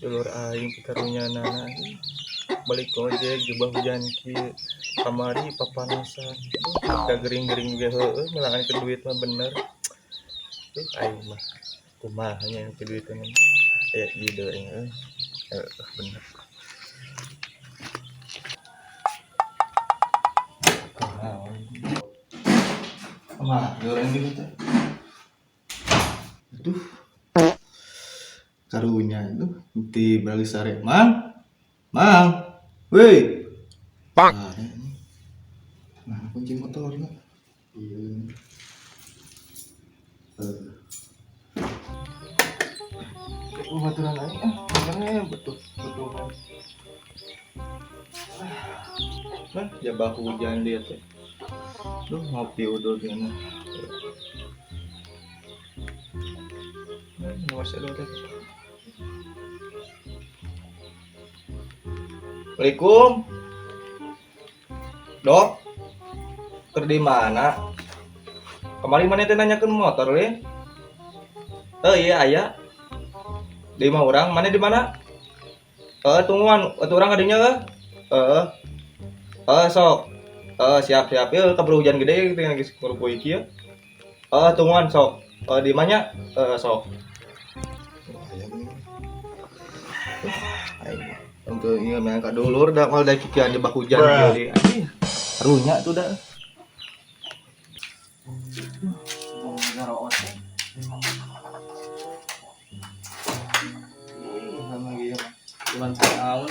dulur aing karunya nana balik ojek jebah hujan kieu kamari papanasan kagering-gering ge heueuh melangan ke duit mah bener tuh aing mah kumaha nya ke duit mah aya ide aing bener kumaha goreng gitu teh aduh karunya itu di balik sare mang weh pak nah kunci motornya iya baturan aja makanya betul nah ya bahu hujan dia teh duh ngopi udah gimana masih ada teh. Assalamualaikum dok ker di mana kemarin mana teh nanyakeun motor we iya aya di mah urang mana di mana tungguan atuh urang kadinya sok siap yeuh kabur hujan gede teh geus ngurupuy kieu tungguan sok di mana sok untuk iya mangka dulur da mal da kikian jebak hujan ieu di harunya tuh da cuman tahun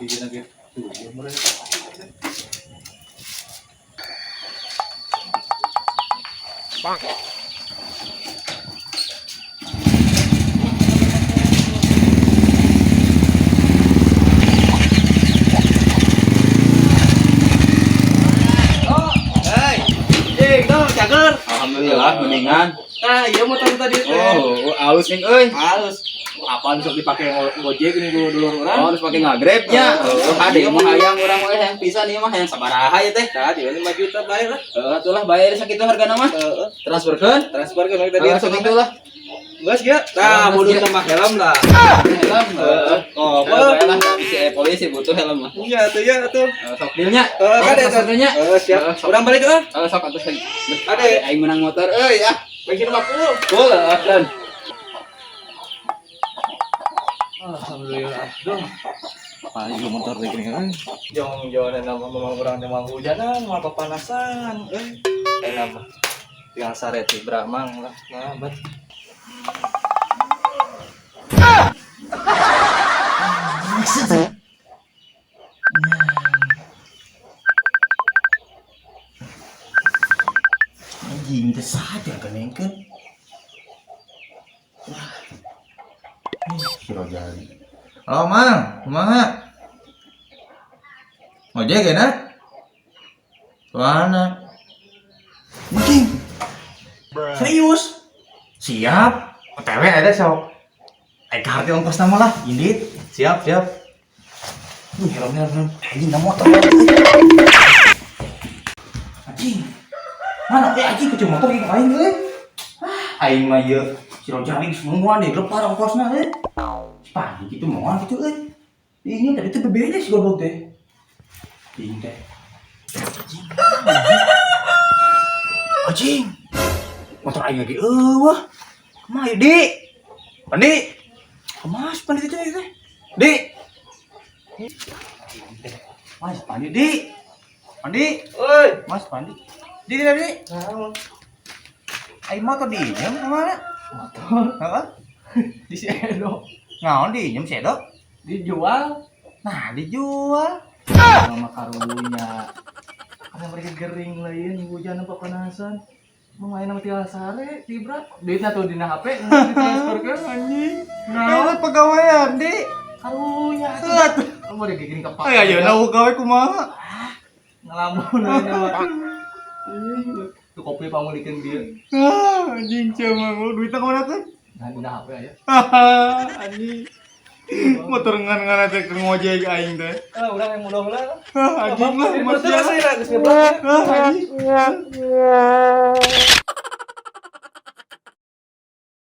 bikin lagi tuh mereka bang alhamdulillah mendingan. Nah, iya motor tadi teh. Oh, halus nih euy. Halus. Apaan sok dipake Gojek ini dulur urang? Oh, harus pakai ngagrabnya. Ade mah hayang urang we hayang pisan ieu mah hayang sabaraha ya teh. Tah, dia 5 juta bayar lah. Atuh lah bayar sakitu hargana mah. Transferkeun. Transferkeun tadi sakitu lah. Geus ge. Tah, mulut mah helm lah. Helm. Oh, lah si polisi butuh helm mah. Iya atuh ya atuh. Sok dealnya. Kade transfernya. Siap. Urang balik Sok atuh sih. Ade aing menang motor euy ah. Bikin 50. Cool dan. Alhamdulillah. Duh. Paling motor lagi nih kan. Jong-jongan nama memang urang teh mah hujanan mah papanasan nama. Yang sare teh Bramang lah. Nah, bet. Anjing teh saja kenengkeun. Wah. Kira jari. Halo, Mang. Kumaha? Ojek enak? Mana? Mungkin. Serius? Siap. OTW ada sok. Kartu ongkos nama lah, indit. Siap. Helm. Anjing na motor. Anjing. Mana anjing kecil motor ieu aing euy. Aing mah ieu siro jari semua deh lepar ongkosna euy. Pagi gitu moal gitu euy. Ini tadi teh beberes goblok teh. Ini teh. Anjing. Motor aing lagi eueuh. Kumaha ieu, Dik? Pandi. Mas Pandi teh teh. Dik. Mas Pandi, Dik. Pandi. Oi, Mas Pandi. Dik, Dik. Naon? Aing motor diinjem kemana? Motor? Heeh. Di si Edo. Naon diinjem si Edo? Dijual. Nah, dijual. Sama karunya. Karena mereka gering lain hujan apa panasan. Mau main sama Tia Sare, Tibra. Duitnya tuh dina HP, ditransferkeun anjing. Naon pegawaian, Dik? Karunya. Kamu mau digigin kepak. Ayo pegawai kumaha? Ngelamun aja mah. Tuh kopi pamulikeun dia. Anjing cuma duitnya kemana tuh? Nah, dina HP aja. Anjing. Motor ngan teh ngojek aing teh. Urang yang mudah-mudahan. Anjing lah, masih geus ngeblak. Anjing.